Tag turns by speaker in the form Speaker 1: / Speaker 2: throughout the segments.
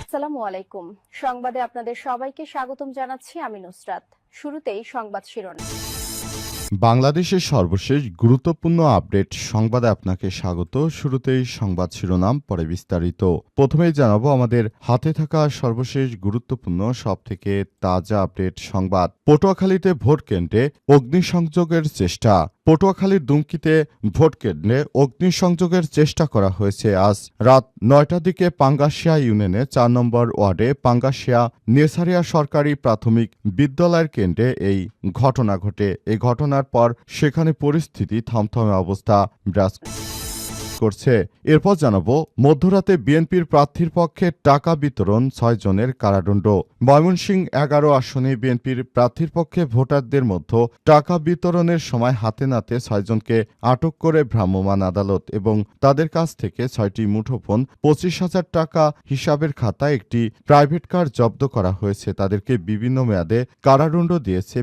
Speaker 1: আসসালামু আলাইকুম। সংবাদে আপনাদের সবাইকে স্বাগতম জানাচ্ছি আমি নুসরাত। শুরুতেই সংবাদ শিরোনাম।
Speaker 2: বাংলাদেশের সর্বশেষ গুরুত্বপূর্ণ আপডেট সংবাদে আপনাকে স্বাগত। শুরুতেই সংবাদ শিরোনাম, পরে বিস্তারিত। প্রথমেই জানাবো আমাদের হাতে থাকা সর্বশেষ গুরুত্বপূর্ণ সবথেকে তাজা আপডেট সংবাদ। পটুয়াখালীতে ভোট কেন্দ্রে অগ্নিসংযোগের চেষ্টা। পটুয়াখালীর দুমকিতে ভোট কেন্দ্রে অগ্নিসংযোগের চেষ্টা করা হয়েছে। আজ রাত ৯টার দিকে পাঙ্গাশিয়া ইউনিয়নে ৪ নম্বর ওয়ার্ডে পাঙ্গাশিয়া নেসারিয়া সরকারি প্রাথমিক বিদ্যালয়ের কেন্দ্রে এই ঘটনা ঘটে। এই ঘটনার পর সেখানে পরিস্থিতি থমথমে অবস্থা বিরাজ করছে। এরপর জানাবো মধ্যরাতে বিএনপির প্রার্থীর পক্ষে টাকা বিতরণ ৬ জনের কারাদণ্ড। ময়মনসিংহ ১১ আসনে বিএনপির প্রার্থীর পক্ষে ভোটারদের মধ্যে টাকা বিতরণের সময় হাতে নাতে ৬ জনকে আটক করে ভ্রাম্যমাণ আদালত এবং তাদের কাছ থেকে ৬টি মুঠোফোন, ২৫,০০০ টাকা হিসাবের খাতা, একটি প্রাইভেট কার জব্দ করা হয়েছে। তাদেরকে বিভিন্ন মেয়াদে কারাদণ্ড দিয়েছে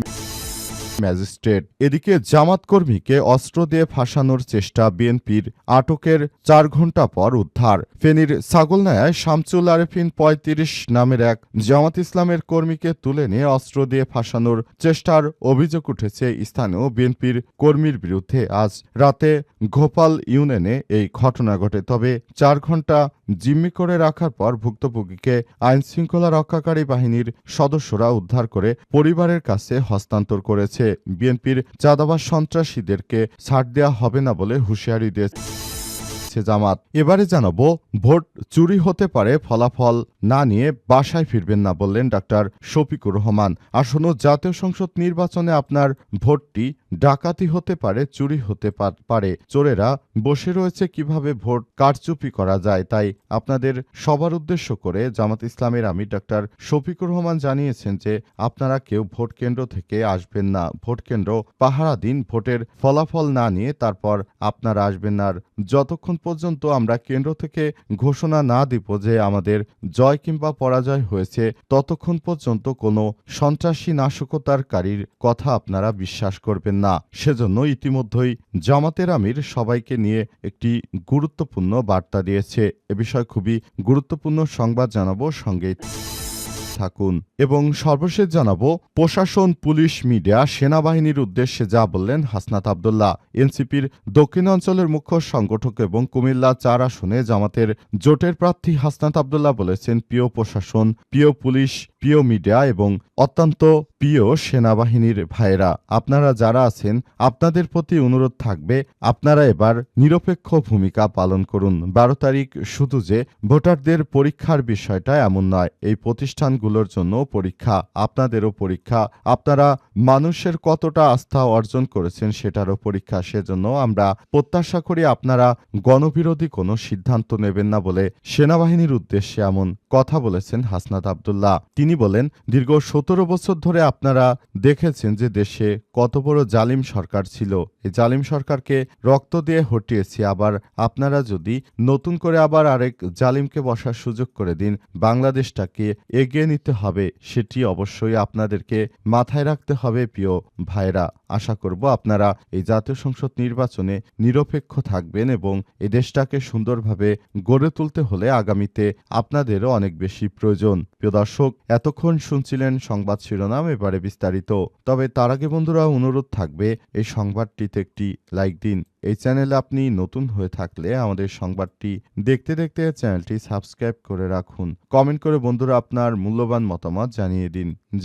Speaker 2: ম্যাজিস্ট্রেট। এদিকে জামাত কর্মীকে অস্ত্র দিয়ে ফাঁসানোর চেষ্টা, বিএনপির আটকের ৪ ঘণ্টা পর উদ্ধার। ফেনীর ছাগলনায়ায় শামসুল আরেফিন ৩৫ নামের এক জামাত ইসলামের কর্মীকে তুলে নিয়ে অস্ত্র দিয়ে ফাঁসানোর চেষ্টার অভিযোগ উঠেছে স্থানীয় বিএনপির কর্মীর বিরুদ্ধে। আজ রাতে ঘোপাল ইউনিয়নে এই ঘটনা ঘটে। তবে ৪ ঘণ্টা জিম্মি করে রাখার পর ভুক্তভোগীকে আইনশৃঙ্খলা রক্ষাকারী বাহিনীর সদস্যরা উদ্ধার করে পরিবারের কাছে হস্তান্তর করেছে। বিএনপির চাঁদাবাজ সন্ত্রাসীদেরকে ছাড় দেওয়া হবে না বলে হুঁশিয়ারি দিয়েছে জামাত। এবারে জানাবো ভোট চুরি হতে পারে, ফলাফল না নিয়ে বাসায় ফিরবেন না বললেন ডাক্তার শফিকুর রহমান। আসন্ন জাতীয় সংসদ নির্বাচনে আপনার ভোটটি ডাকাতি হতে পারে, চুরি হতে পারে। চোরেরা বসে রয়েছে কিভাবে ভোট কারচুপি করা যায়, তাই আপনাদের সবার উদ্দেশ্য করে জামাত ইসলামের আমির ডাক্তার শফিকুর রহমান জানিয়েছেন যে আপনারা কেউ ভোট কেন্দ্র থেকে আসবেন না। ভোট কেন্দ্র পাহারা দিন, ভোটের ফলাফল না নিয়ে তারপর আপনারা আসবেন না। যতক্ষণ পর্যন্ত আমরা কেন্দ্র থেকে ঘোষণা না দিব যে আমাদের জয় কিংবা পরাজয় হয়েছে, ততক্ষণ পর্যন্ত কোনো সন্ত্রাসী নাশকতাকারীর কথা আপনারা বিশ্বাস করবেন না। সেজন্য ইতিমধ্যেই জামাতের আমির সবাইকে নিয়ে একটি গুরুত্বপূর্ণ বার্তা দিয়েছে। এ বিষয়ে খুবই গুরুত্বপূর্ণ সংবাদ জানাবো, সঙ্গেই থাকুন। এবং সর্বশেষ জানাবো প্রশাসন, পুলিশ, মিডিয়া, সেনাবাহিনীর উদ্দেশ্যে যা বললেন হাসনাত আব্দুল্লাহ। এনসিপির দক্ষিণাঞ্চলের মুখ্য সংগঠক এবং কুমিল্লা ৪ আসনে জামাতের জোটের প্রার্থী হাসনাত আব্দুল্লাহ বলেছেন, প্রিয় প্রশাসন, প্রিয় পুলিশ, প্রিয় মিডিয়া এবং অত্যন্ত প্রিয় সেনাবাহিনীর ভাইয়েরা, আপনারা যারা আছেন, আপনাদের প্রতি অনুরোধ থাকবে আপনারা এবার নিরপেক্ষ ভূমিকা পালন করুন। ১২ তারিখ শুধু যে ভোটারদের পরীক্ষার বিষয়টা এমন নয়, এই প্রতিষ্ঠানগুলোর জন্য পরীক্ষা, আপনাদেরও পরীক্ষা। আপনারা মানুষের কতটা আস্থা অর্জন করেছেন সেটারও পরীক্ষা। সেজন্য আমরা প্রত্যাশা করি আপনারা গণবিরোধী কোনো সিদ্ধান্ত নেবেন না বলে সেনাবাহিনীর উদ্দেশ্যে এমন কথা বলেছেন হাসনাত আব্দুল্লাহ। তিনি বলেন, দীর্ঘ ১৭ বছর ধরে আপনারা দেখেছেন যে দেশে কত বড় জালিম সরকার ছিল। এই জালিম সরকারকে রক্ত দিয়ে হটিয়েছি। আবার আপনারা যদি নতুন করে আবার আরেক জালিমকে বসার সুযোগ করে দিন, বাংলাদেশটাকে এগিয়ে নিতে হবে, সেটি অবশ্যই আপনাদেরকে মাথায় রাখতে হবে প্রিয় ভাইরা। আশা করব আপনারা এই জাতীয় সংসদ নির্বাচনে নিরপেক্ষ থাকবেন এবং এই দেশটাকে সুন্দরভাবে গড়ে তুলতে হলে আগামীতে আপনাদেরও অনেক বেশি প্রয়োজন। প্রিয় দর্শক, এতক্ষণ শুনছিলেন সংবাদ শিরোনাম, এবারে বিস্তারিত। তবে তার আগে বন্ধুরা অনুরোধ থাকবে এই সংবাদটিতে একটি লাইক দিন। এই চ্যানেলে আপনি নতুন হয়ে থাকলে আমাদের সংবাদটি দেখতে দেখতে চ্যানেলটি সাবস্ক্রাইব করে রাখুন। কমেন্ট করে বন্ধুরা আপনার মূল্যবান মতামত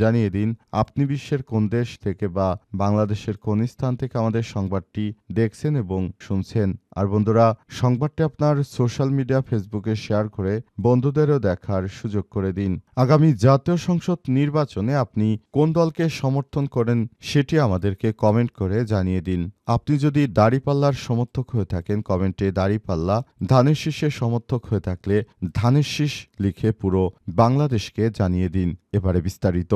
Speaker 2: জানিয়ে দিন আপনি বিশ্বের কোন দেশ থেকে বা বাংলাদেশের কোন স্থান থেকে আমাদের সংবাদটি দেখছেন এবং শুনছেন। আর বন্ধুরা, সংবাদটি আপনার সোশ্যাল মিডিয়া, ফেসবুকে শেয়ার করে বন্ধুদেরও দেখার সুযোগ করে দিন। আগামী জাতীয় সংসদ নির্বাচনে আপনি কোন দলকে সমর্থন করেন সেটি আমাদেরকে কমেন্ট করে জানিয়ে দিন। আপনি যদি দাঁড়িপাল্লার সমর্থক হয়ে থাকেন, কমেন্টে দাঁড়িপাল্লা, ধানের শীষের সমর্থক হয়ে থাকলে ধানের শীষ লিখে পুরো বাংলাদেশকে জানিয়ে দিন। এবারে বিস্তারিত।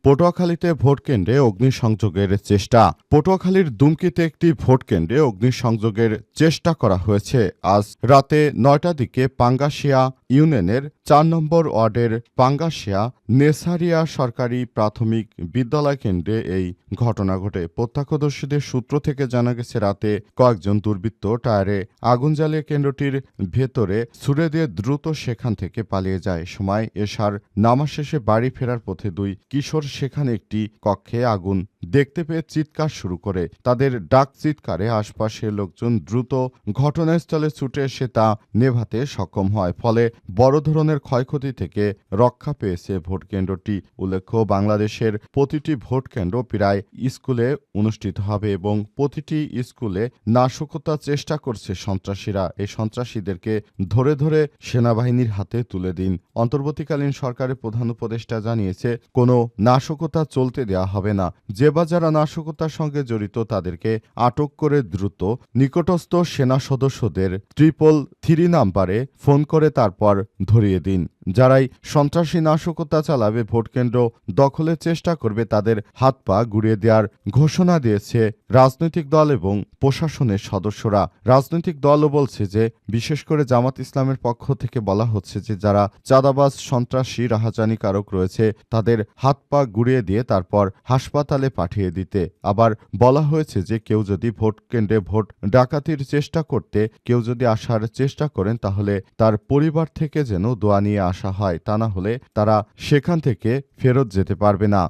Speaker 2: পটুয়াখালীতে ভোট কেন্দ্রে অগ্নিসংযোগের চেষ্টা। পটুয়াখালীর দুমকিতে একটি ভোট কেন্দ্রে অগ্নিসংযোগের চেষ্টা করা হয়েছে। আজ রাতে ৯টার দিকে পাঙ্গাশিয়া ইউনিয়নের ৪ নম্বর ওয়ার্ডের পাঙ্গাশিয়া নেসারিয়া সরকারি প্রাথমিক বিদ্যালয় কেন্দ্রে এই ঘটনা ঘটে। প্রত্যক্ষদর্শীদের সূত্র থেকে জানা গেছে, রাতে কয়েকজন দুর্বৃত্ত টায়ারে আগুন জ্বালিয়ে কেন্দ্রটির ভেতরে ছুড়ে দিয়ে দ্রুত সেখান থেকে পালিয়ে যায়। সময় এশার নামাজ শেষে বাড়ি ফেরার পথে দুই কিশোর সেখানে একটি কক্ষে আগুন দেখতে পেয়ে চিৎকার শুরু করে। তাদের ডাক চিৎকারে আশপাশের লোকজন দ্রুত ঘটনাস্থলে ছুটে এসে তা নেভাতে সক্ষম হয়। ফলে বড় ধরনের ক্ষয়ক্ষতি থেকে রক্ষা পেয়েছে ভোট কেন্দ্রটি। উল্লেখ্য, বাংলাদেশের প্রতিটি ভোট কেন্দ্র প্রায় স্কুলে অনুষ্ঠিত হবে এবং প্রতিটি স্কুলে নাশকতার চেষ্টা করছে সন্ত্রাসীরা। এই সন্ত্রাসীদেরকে ধরে ধরে সেনাবাহিনীর হাতে তুলে দিন। অন্তর্বর্তীকালীন সরকারের প্রধান উপদেষ্টা জানিয়েছে, কোনো নাশকতা চলতে দেওয়া হবে না। যে বা যারা নাশকতার সঙ্গে জড়িত তাদেরকে আটক করে দ্রুত নিকটস্থ সেনা সদস্যদের 333 নাম্বারে ফোন করে তারপর ধরিয়ে দিন। যারাই সন্ত্রাসী নাশকতা চালাবে, ভোটকেন্দ্র দখলের চেষ্টা করবে, তাদের হাত পা গুড়িয়ে দেওয়ার ঘোষণা দিয়েছে রাজনৈতিক দল এবং প্রশাসনের সদস্যরা। রাজনৈতিক দলও বলছে যে, বিশেষ করে জামাত ইসলামের পক্ষ থেকে বলা হচ্ছে যে, যারা চাঁদাবাজ, সন্ত্রাসী, রাহাজানিকারক রয়েছে তাদের হাত পা গুড়িয়ে দিয়ে তারপর হাসপাতালে পাঠিয়ে দিতে। আবার বলা হয়েছে যে, কেউ যদি ভোট কেন্দ্রে ভোট ডাকাতির চেষ্টা করতে কেউ যদি আসার চেষ্টা করেন, তাহলে তার পরিবার থেকে যেন দোয়া নিয়ে আসা হয়, তা না হলে তারা সেখান থেকে ফেরত যেতে পারবে না।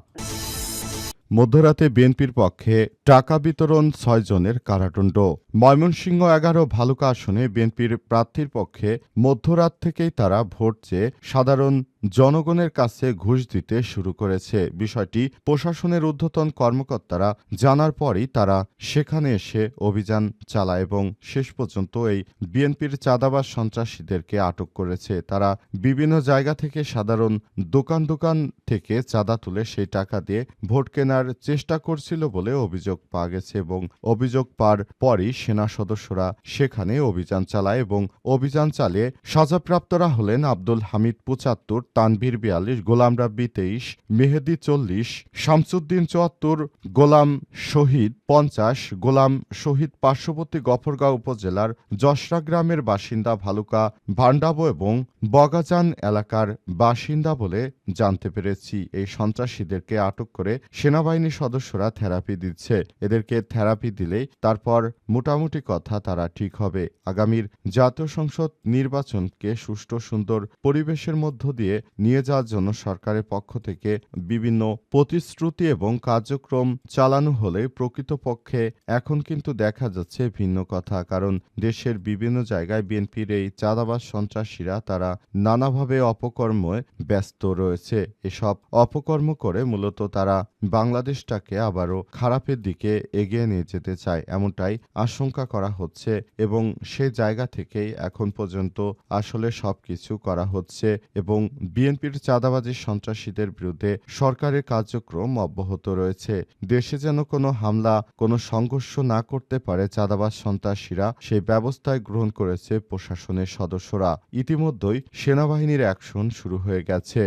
Speaker 2: মধ্যরাতে বিএনপির পক্ষে টাকা বিতরণ ৬ জনের কারাদণ্ড। ময়মনসিংহ ১১ ভালুকা আসনে বিএনপির প্রার্থীর পক্ষে মধ্যরাত থেকেই তারা ভোট চেয়ে সাধারণ জনগণের কাছে ঘুষ দিতে শুরু করেছে। বিষয়টি প্রশাসনের ঊর্ধ্বতন কর্মকর্তারা জানার পরই তারা সেখানে এসে অভিযান চালায় এবং শেষ পর্যন্ত এই বিএনপির চাঁদাবাজ সন্ত্রাসীদেরকে আটক করেছে। তারা বিভিন্ন জায়গা থেকে সাধারণ দোকান থেকে চাঁদা তুলে সেই টাকা দিয়ে ভোট কেনার চেষ্টা করছিল বলে অভিযোগ পাওয়া গেছে এবং অভিযোগ পাওয়ার পরই সেনা সদস্যরা সেখানে অভিযান চালায় এবং অভিযান চালিয়ে সাজাপ্রাপ্তরা হলেন আব্দুল হামিদ ৭৫, তানভীর ৪২, গোলাম রাব্বি ২৩, মেহেদি ৪০, শামসুদ্দিন ৭৪, গোলাম শহীদ ৫০। গোলাম শহীদ পার্শ্ববর্তী গফরগাঁও উপজেলার যশরা গ্রামের বাসিন্দা, ভালুকা ভান্ডাবো এবং বগাজান এলাকার বাসিন্দা বলে জানতে পেরেছি। এই সন্ত্রাসীদেরকে আটক করে সেনাবাহিনীর সদস্যরা থেরাপি দিচ্ছে। এদেরকে থেরাপি দিলেই তারপর মোটামুটি কথা তারা ঠিক হবে। আগামীর জাতীয় সংসদ নির্বাচনকে সুষ্ঠু সুন্দর পরিবেশের মধ্য দিয়ে নিয়ে যাওয়ার জন্য সরকারের পক্ষ থেকে বিভিন্ন প্রতিশ্রুতি এবং কার্যক্রম চালানো হলে প্রকৃতপক্ষে এখন কিন্তু দেখা যাচ্ছে ভিন্ন কথা। কারণ দেশের বিভিন্ন জায়গায় বিএনপির এই চাঁদাবাজ সন্ত্রাসীরা তারা নানাভাবে অপকর্মে ব্যস্ত রয়েছে। এসব অপকর্ম করে মূলত তারা বাংলাদেশটাকে আবারও খারাপের দিকে এগিয়ে নিয়ে যেতে চায়, এমনটাই আশঙ্কা করা হচ্ছে এবং সেই জায়গা থেকেই এখন পর্যন্ত আসলে সবকিছু করা হচ্ছে এবং বিএনপির চাঁদাবাজি সন্ত্রাসীদের বিরুদ্ধে সরকারের কার্যক্রম অব্যাহত রয়েছে। দেশে যেন কোনো হামলা, কোনো সংঘর্ষ না করতে পারে চাঁদাবাজ সন্ত্রাসীরা, সেই ব্যবস্থায় গ্রহণ করেছে প্রশাসনের সদস্যরা। ইতিমধ্যেই সেনাবাহিনীর অ্যাকশন শুরু হয়ে গেছে।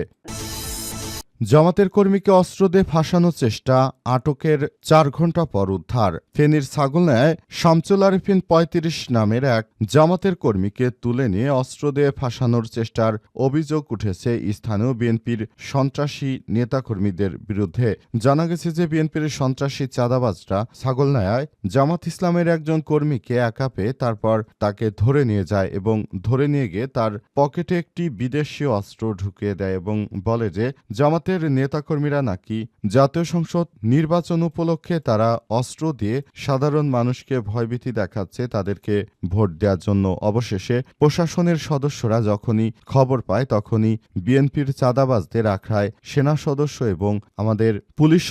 Speaker 2: জামাতের কর্মীকে অস্ত্র দিয়ে ফাঁসানোর চেষ্টা, আটকের ৪ ঘণ্টা পর উদ্ধার। ফেনীর ছাগলনাইয়ায় শামসুল আরেফিন ৩৫ নামের এক জামাতের কর্মীকে তুলে নিয়ে অস্ত্র দিয়ে ফাঁসানোর চেষ্টার অভিযোগ উঠেছে স্থানীয় বিএনপির সন্ত্রাসী নেতাকর্মীদের বিরুদ্ধে। জানা গেছে যে, বিএনপির সন্ত্রাসী চাঁদাবাজরা ছাগলনাইয়ায় জামাত ইসলামের একজন কর্মীকে একা পেয়ে তারপর তাকে ধরে নিয়ে যায় এবং ধরে নিয়ে গিয়ে তার পকেটে একটি বিদেশি অস্ত্র ঢুকিয়ে দেয় এবং বলে যে, জামাতের নেতাকর্মীরা নাকি জাতীয় সংসদ নির্বাচন উপলক্ষে তারা অস্ত্র দিয়ে সাধারণ মানুষকে ভয়ভীতি দেখাচ্ছে তাদেরকে ভোট দেওয়ার জন্য। অবশেষে প্রশাসনের সদস্যরা যখনই খবর পায় তখনই বিএনপির চাঁদাবাজদের আখড়ায় সেনা সদস্য এবং আমাদের পুলিশ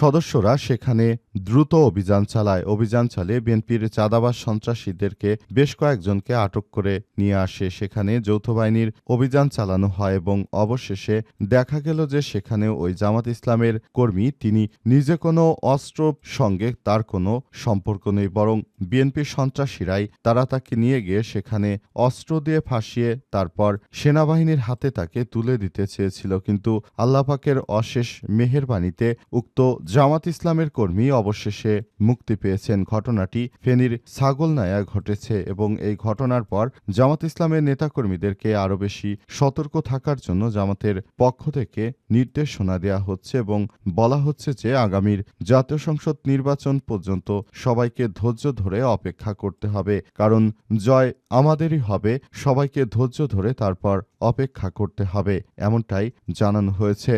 Speaker 2: সদস্যরা সেখানে দ্রুত অভিযান চালায়। অভিযান চালিয়ে বিএনপির চাঁদাবাজ সন্ত্রাসীদেরকে বেশ কয়েকজনকে আটক করে নিয়ে আসে। সেখানে যৌথ বাহিনীর অভিযান চালানো হয় এবং অবশেষে দেখা গেল যে সেখানে ওই জামাত ইসলামের কর্মী তিনি নিজে কোনো অস্ত্র সঙ্গে তার কোনো সম্পর্ক নেই, বরং বিএনপির সন্ত্রাসীরাই তারা তাকে নিয়ে গিয়ে সেখানে অস্ত্র দিয়ে ফাঁসিয়ে তারপর সেনাবাহিনীর হাতে তাকে তুলে দিতে চেয়েছিল। কিন্তু আল্লাহ পাকের অশেষ মেহেরবানিতে উক্ত জামাত ইসলামের কর্মী অবশেষে মুক্তি পেয়েছেন। ঘটনাটি ফেনীর ছাগলনাইয়া ঘটেছে এবং এই ঘটনার পর জামাত ইসলামের নেতাকর্মীদেরকে আরও বেশি সতর্ক থাকার জন্য জামাতের পক্ষ থেকে নির্দেশনা দেওয়া হচ্ছে এবং বলা হচ্ছে যে আগামীর জাতীয় সংসদ নির্বাচন পর্যন্ত সবাইকে ধৈর্য ধরে অপেক্ষা করতে হবে, কারণ জয় আমাদেরই হবে। সবাইকে ধৈর্য ধরে তারপর অপেক্ষা করতে হবে, এমনটাই জানানো হয়েছে।